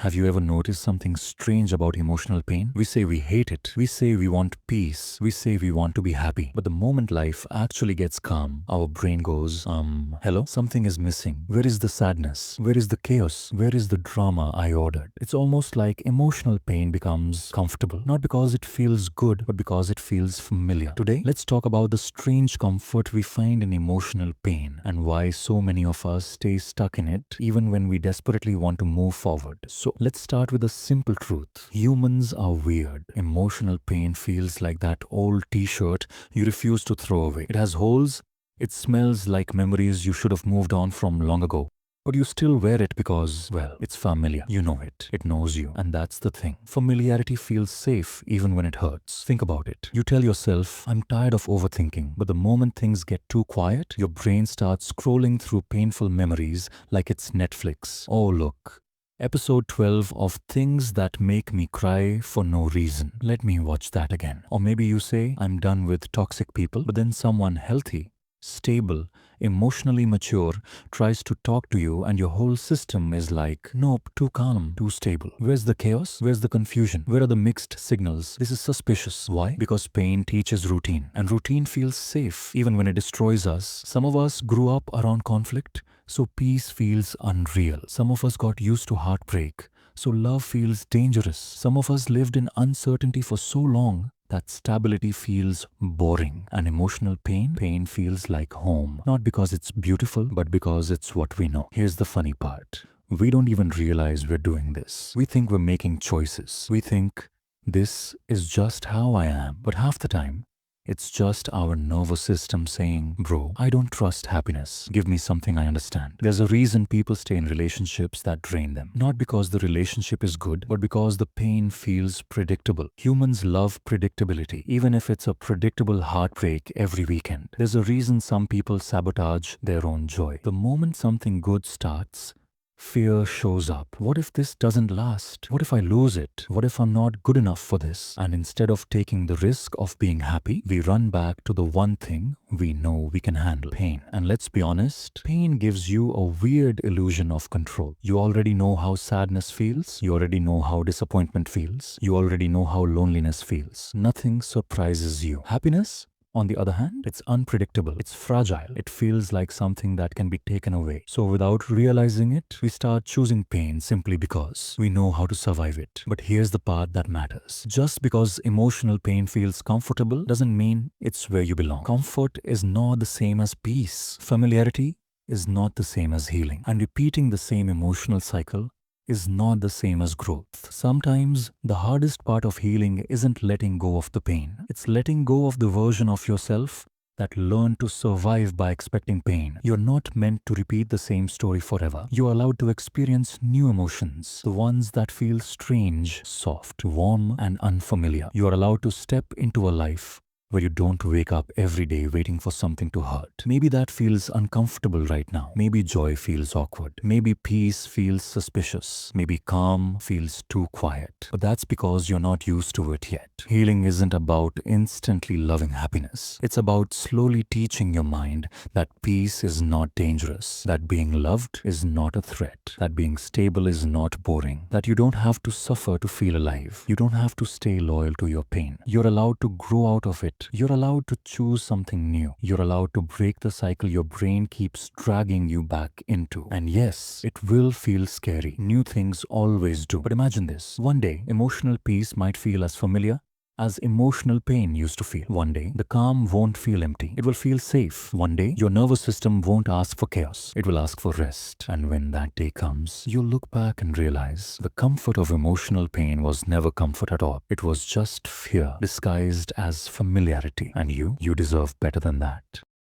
Have you ever noticed something strange about emotional pain? We say we hate it. We say we want peace. We say we want to be happy. But the moment life actually gets calm, our brain goes, hello? Something is missing. Where is the sadness? Where is the chaos? Where is the drama I ordered? It's almost like emotional pain becomes comfortable. Not because it feels good, but because it feels familiar. Today, let's talk about the strange comfort we find in emotional pain and why so many of us stay stuck in it even when we desperately want to move forward. So let's start with a simple truth. Humans are weird. Emotional pain feels like that old t-shirt you refuse to throw away. It has holes. It smells like memories you should have moved on from long ago. But you still wear it because, well, it's familiar. You know it. It knows you. And that's the thing. Familiarity feels safe even when it hurts. Think about it. You tell yourself, I'm tired of overthinking. But the moment things get too quiet, your brain starts scrolling through painful memories like it's Netflix. Oh, look. Episode 12 of Things That Make Me Cry for No Reason. Let me watch that again. Or maybe you say, I'm done with toxic people, but then someone healthy, stable, emotionally mature tries to talk to you and your whole system is like, nope, too calm, too stable. Where's the chaos? Where's the confusion? Where are the mixed signals? This is suspicious. Why? Because pain teaches routine, and routine feels safe even when it destroys us. Some of us grew up around conflict, so peace feels unreal. Some of us got used to heartbreak, so love feels dangerous. Some of us lived in uncertainty for so long that stability feels boring. And emotional pain feels like home. Not because it's beautiful, but because it's what we know. Here's the funny part. We don't even realize we're doing this. We think we're making choices. We think this is just how I am. But half the time, it's just our nervous system saying, bro, I don't trust happiness. Give me something I understand. There's a reason people stay in relationships that drain them. Not because the relationship is good, but because the pain feels predictable. Humans love predictability, even if it's a predictable heartbreak every weekend. There's a reason some people sabotage their own joy. The moment something good starts, fear shows up. What if this doesn't last? What if I lose it? What if I'm not good enough for this? And instead of taking the risk of being happy, we run back to the one thing we know we can handle: pain. And let's be honest, pain gives you a weird illusion of control. You already know how sadness feels. You already know how disappointment feels. You already know how loneliness feels. Nothing surprises you. Happiness, on the other hand, it's unpredictable, it's fragile, it feels like something that can be taken away. So without realizing it, we start choosing pain simply because we know how to survive it. But here's the part that matters. Just because emotional pain feels comfortable doesn't mean it's where you belong. Comfort is not the same as peace. Familiarity is not the same as healing. And repeating the same emotional cycle is not the same as growth. Sometimes the hardest part of healing isn't letting go of the pain. It's letting go of the version of yourself that learned to survive by expecting pain. You're not meant to repeat the same story forever. You're allowed to experience new emotions, the ones that feel strange, soft, warm, and unfamiliar. You're allowed to step into a life where you don't wake up every day waiting for something to hurt. Maybe that feels uncomfortable right now. Maybe joy feels awkward. Maybe peace feels suspicious. Maybe calm feels too quiet. But that's because you're not used to it yet. Healing isn't about instantly loving happiness. It's about slowly teaching your mind that peace is not dangerous, that being loved is not a threat, that being stable is not boring, that you don't have to suffer to feel alive. You don't have to stay loyal to your pain. You're allowed to grow out of it. You're allowed to choose something new. You're allowed to break the cycle your brain keeps dragging you back into. And yes, it will feel scary. New things always do. But imagine this. One day, emotional peace might feel as familiar as emotional pain used to feel. One day, the calm won't feel empty. It will feel safe. One day, your nervous system won't ask for chaos. It will ask for rest. And when that day comes, you'll look back and realize the comfort of emotional pain was never comfort at all. It was just fear disguised as familiarity. And you deserve better than that.